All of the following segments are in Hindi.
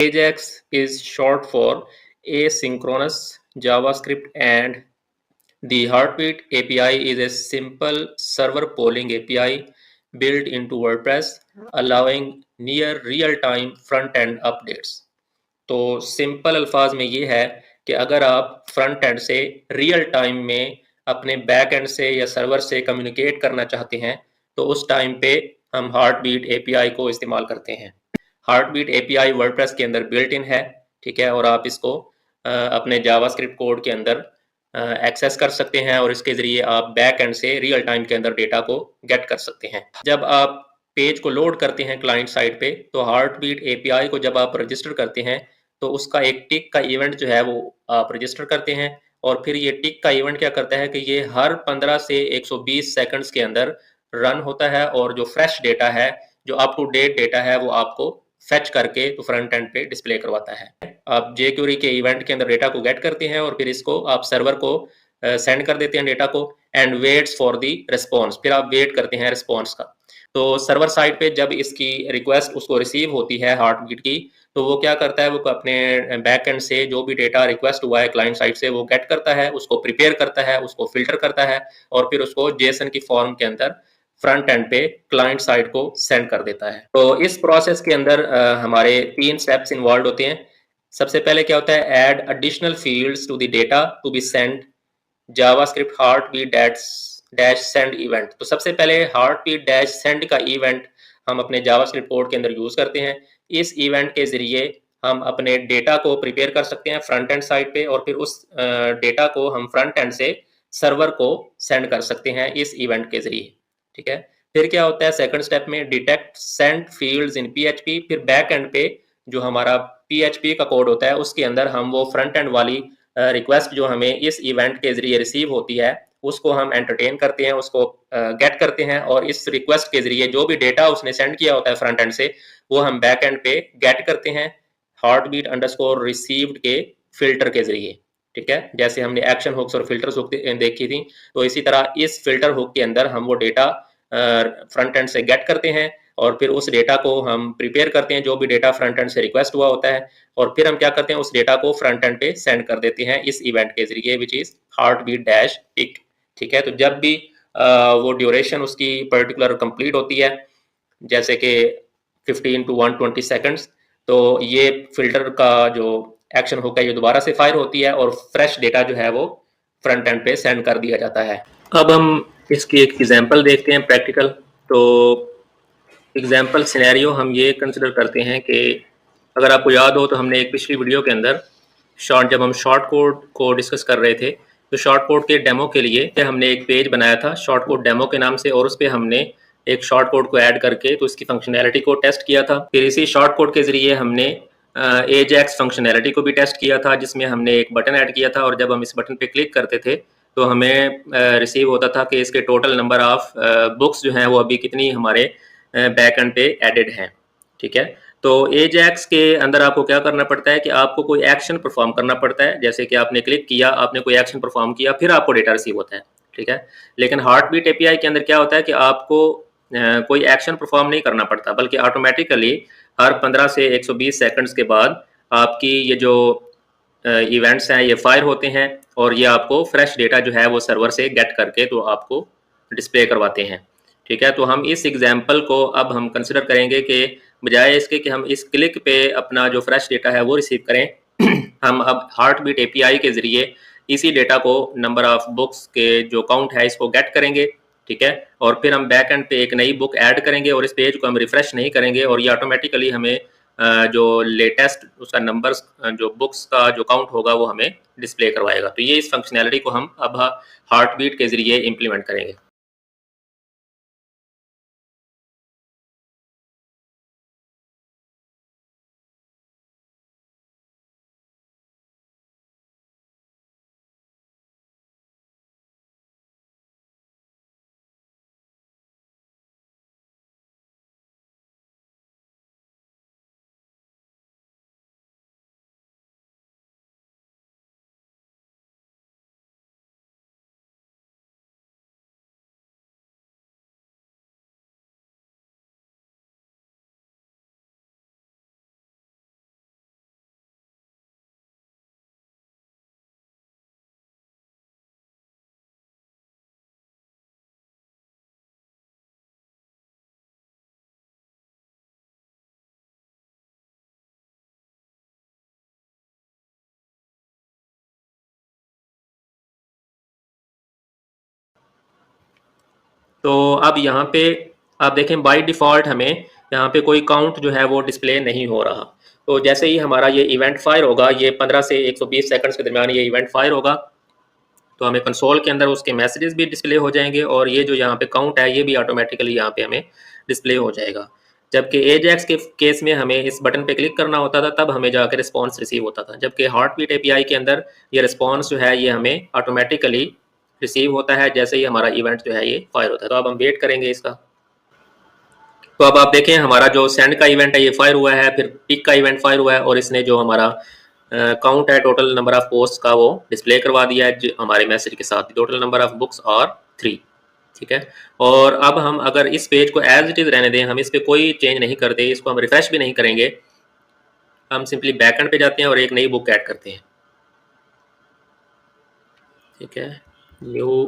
AJAX is short for asynchronous JavaScript, and the Heartbeat API is a simple server polling API built into WordPress, allowing near real-time front-end updates. तो सिंपल अल्फाज में ये है कि अगर आप फ्रंट एंड से रियल टाइम में अपने बैक एंड से या सर्वर से कम्युनिकेट करना चाहते हैं तो उस टाइम पे हम हार्ट बीट एपीआई को इस्तेमाल करते हैं। हार्ट बीट एपीआई वर्डप्रेस के अंदर बिल्ट इन है, ठीक है, और आप इसको अपने जावास्क्रिप्ट कोड के अंदर एक्सेस कर सकते हैं और इसके ज़रिए आप बैक एंड से रियल टाइम के अंदर डेटा को गेट कर सकते हैं। जब आप पेज को लोड करते हैं क्लाइंट साइड पे तो हार्ट बीट एपीआई को जब आप रजिस्टर करते हैं तो उसका एक टिक का इवेंट जो है वो आप रजिस्टर करते हैं और फिर ये टिक का इवेंट क्या करता है कि ये हर 15 से 120 सेकंड्स के अंदर रन होता है और जो फ्रेश डेटा है, जो अप टू डेट डेटा है, वो आपको फेच करके तो फ्रंट एंड पे डिस्प्ले करवाता है। आप jQuery के इवेंट के अंदर डेटा को गेट करते हैं और फिर इसको आप सर्वर को सेंड कर देते हैं डेटा को and waits for the response, फिर आप वेट करते हैं रिस्पॉन्स का। तो सर्वर साइड पे जब इसकी रिक्वेस्ट उसको रिसीव होती है हार्ट बीट की, तो वो क्या करता है, वो अपने बैक एंड से जो भी डेटा रिक्वेस्ट हुआ है क्लाइंट साइड से वो गेट करता है, उसको प्रिपेयर करता है, उसको फिल्टर करता है और फिर उसको जेसन की फॉर्म के अंदर फ्रंट एंड पे क्लाइंट साइड को सेंड कर देता है। तो इस प्रोसेस के अंदर हमारे 3 स्टेप्स इन्वॉल्व होते हैं। सबसे पहले क्या होता है, add additional fields to the data to be send JavaScript heartbeat dash send event. तो सबसे पहले हार्टबीट डैश सेंड का इवेंट हम अपने जावास्क्रिप्ट कोड के अंदर यूज करते हैं। इस इवेंट के जरिए हम अपने डेटा को प्रिपेयर कर सकते हैं फ्रंट एंड साइड पे और फिर उस डेटा को हम फ्रंट एंड से सर्वर को सेंड कर सकते हैं इस इवेंट के जरिए, ठीक है। फिर क्या होता है सेकंड स्टेप में, detect send fields in PHP. फिर बैक एंड पे जो हमारा पीएचपी का कोड होता है उसके अंदर हम वो फ्रंट एंड वाली रिक्वेस्ट जो हमें इस इवेंट के जरिए रिसीव होती है उसको हम एंटरटेन करते हैं, उसको गेट करते हैं और इस रिक्वेस्ट के जरिए जो भी डेटा उसने सेंड किया होता है फ्रंट एंड से वो हम बैक एंड पे गेट करते हैं हार्टबीट अंडरस्कोर रिसीव्ड के फिल्टर के जरिए, ठीक है। जैसे हमने एक्शन हुक्स और फिल्टर्स हुक देखी थी, तो इसी तरह इस फिल्टर हुक के अंदर हम वो डेटा फ्रंट एंड से गेट करते हैं और फिर उस डेटा को हम प्रिपेयर करते हैं जो भी डेटा फ्रंट एंड से रिक्वेस्ट हुआ होता है और फिर हम क्या करते हैं उस डेटा को फ्रंट एंड पे सेंड कर देते हैं इस इवेंट के जरिए which is heart beat dash tick, ठीक है। तो जब भी वो ड्यूरेशन उसकी पर्टिकुलर कंप्लीट होती है जैसे कि 15 to 120 सेकंड्स, तो ये फिल्टर का जो एक्शन होगा ये दोबारा से फायर होती है और फ्रेश डेटा जो है वो फ्रंट एंड पे सेंड कर दिया जाता है। अब हम इसकी एक एग्जांपल देखते हैं प्रैक्टिकल। तो एग्जाम्पल सिनेरियो हम ये कंसिडर करते हैं कि अगर आपको याद हो तो हमने एक पिछली वीडियो के अंदर जब हम शॉर्ट कोड को डिस्कस कर रहे थे तो शॉर्ट कोड के डेमो के लिए हमने एक पेज बनाया था शॉर्ट कोड डेमो के नाम से और उस पर हमने एक शॉर्ट कोड को ऐड करके तो इसकी फंक्शनैलिटी को टेस्ट किया था। फिर इसी शॉर्ट कोड के ज़रिए हमने एजैक्स फंक्शनैलिटी को भी टेस्ट किया था जिसमें हमने एक बटन ऐड किया था और जब हम इस बटन पे क्लिक करते थे तो हमें रिसीव होता था कि इसके टोटल नंबर ऑफ बुक्स जो हैं वो अभी कितनी हमारे बैक एंड पे एडेड हैं, ठीक है। तो एजैक्स के अंदर आपको क्या करना पड़ता है कि आपको कोई एक्शन परफॉर्म करना पड़ता है, जैसे कि आपने क्लिक किया, आपने कोई एक्शन परफॉर्म किया, फिर आपको डेटा रिसीव होता है, ठीक है। लेकिन हार्टबीट एपीआई के अंदर क्या होता है कि आपको कोई एक्शन परफॉर्म नहीं करना पड़ता बल्कि ऑटोमेटिकली हर 15 से 120 सेकंड्स के बाद आपकी ये जो इवेंट्स हैं ये फायर होते हैं और ये आपको फ्रेश डेटा जो है वो सर्वर से गेट करके तो आपको डिस्प्ले करवाते हैं, ठीक है। तो हम इस एग्जाम्पल को अब हम कंसिडर करेंगे कि बजाय इसके कि हम इस क्लिक पे अपना जो फ्रेश डेटा है वो रिसीव करें हम अब हार्टबीट एपीआई के जरिए इसी डेटा को नंबर ऑफ बुक्स के जो काउंट है इसको गेट करेंगे, ठीक है। और फिर हम बैक एंड पे एक नई बुक ऐड करेंगे और इस पेज को हम रिफ्रेश नहीं करेंगे और ये ऑटोमेटिकली हमें जो लेटेस्ट उसका नंबर्स जो बुक्स का जो काउंट होगा वो हमें डिस्प्ले करवाएगा। तो ये इस फंक्शनैलिटी को हम अब हार्टबीट के जरिए इम्प्लीमेंट करेंगे। तो अब यहाँ पे आप देखें बाय डिफ़ॉल्ट हमें यहाँ पे कोई काउंट जो है वो डिस्प्ले नहीं हो रहा। तो जैसे ही हमारा ये इवेंट फायर होगा, ये 15 से 120 सेकंड्स के दरमियान ये इवेंट फायर होगा, तो हमें कंसोल के अंदर उसके मैसेजेस भी डिस्प्ले हो जाएंगे और ये जो यहाँ पे काउंट है ये भी ऑटोमेटिकली यहाँ पे हमें डिस्प्ले हो जाएगा। जबकि एजेक्स के केस में हमें इस बटन पे क्लिक करना होता था, तब हमें जाकर रिस्पॉन्स रिसीव होता था। जबकि हार्ट बीट एपीआई के अंदर ये रिस्पॉन्स जो है ये हमें ऑटोमेटिकली रिसीव होता है जैसे ही हमारा इवेंट जो है ये फायर होता है। तो अब हम वेट करेंगे इसका। तो अब आप देखें हमारा जो सेंड का इवेंट है ये फायर हुआ है, फिर पिक का इवेंट फायर हुआ है और इसने जो हमारा काउंट है टोटल नंबर ऑफ पोस्ट का वो डिस्प्ले करवा दिया है हमारे मैसेज के साथ, टोटल नंबर ऑफ बुक्स और 3। ठीक है। और अब हम अगर इस पेज को एज इट इज़ रहने दें, हम इस पर कोई चेंज नहीं करते, इसको हम रिफ्रेश भी नहीं करेंगे, हम सिंपली बैकएंड पे जाते हैं और एक नई बुक ऐड करते हैं। ठीक है, न्यू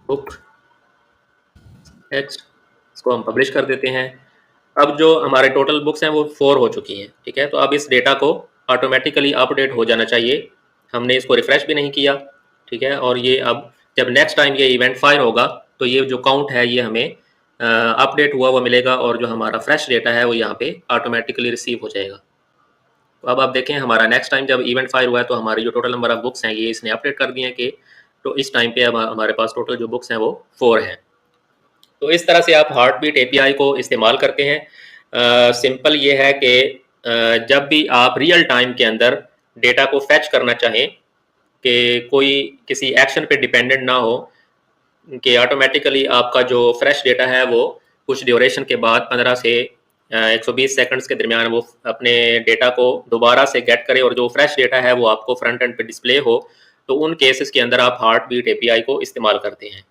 बुक टेक्स्ट, इसको हम पब्लिश कर देते हैं। अब जो हमारे टोटल बुक्स हैं वो 4 हो चुकी हैं। ठीक है, तो अब इस डेटा को ऑटोमेटिकली अपडेट हो जाना चाहिए, हमने इसको रिफ्रेश भी नहीं किया। ठीक है, और ये अब जब नेक्स्ट टाइम ये इवेंट फायर होगा तो ये जो काउंट है ये हमें अपडेट हुआ हुआ मिलेगा और जो हमारा फ्रेश डेटा है वो यहाँ पे ऑटोमेटिकली रिसीव हो जाएगा। तो अब आप देखें हमारा नेक्स्ट टाइम जब इवेंट फायर हुआ है तो हमारी जो टोटल नंबर ऑफ बुक्स हैं ये इसने अपडेट कर दिए हैं कि तो इस टाइम पे अब हमारे पास टोटल जो बुक्स हैं वो 4 हैं। तो इस तरह से आप हार्ट बीट एपीआई को इस्तेमाल करते हैं। सिंपल ये है कि जब भी आप रियल टाइम के अंदर डेटा को फैच करना चाहें कि कोई किसी एक्शन पे डिपेंडेंट ना हो, कि ऑटोमेटिकली आपका जो फ्रेश डेटा है वो कुछ ड्यूरेशन के बाद 15 से 120 सेकंड्स के दरमियान वो अपने डेटा को दोबारा से गेट करे और जो फ्रेश डेटा है वो आपको फ्रंट एंड पे डिस्प्ले हो, तो उन केसेस के अंदर आप हार्ट बीट एपीआई को इस्तेमाल करते हैं।